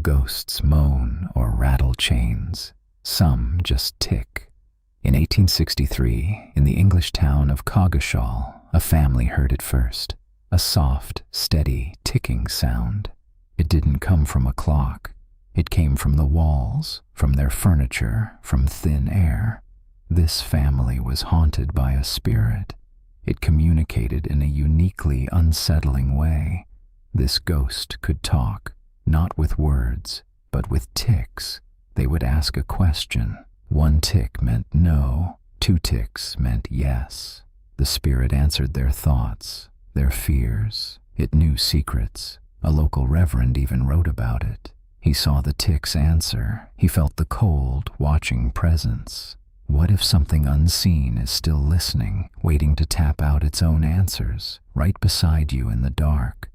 ghosts moan or rattle chains. Some just tick. In 1863, in the English town of Coggeshall, a family heard it first. A soft, steady, ticking sound. It didn't come from a clock. It came from the walls, from their furniture, from thin air. This family was haunted by a spirit. It communicated in a uniquely unsettling way. This ghost could talk, not with words, but with ticks. They would ask a question. One tick meant no, 2 ticks meant yes. The spirit answered their thoughts, their fears. It knew secrets. A local reverend even wrote about it. He saw the ticks answer. He felt the cold, watching presence. What if something unseen is still listening, waiting to tap out its own answers, right beside you in the dark?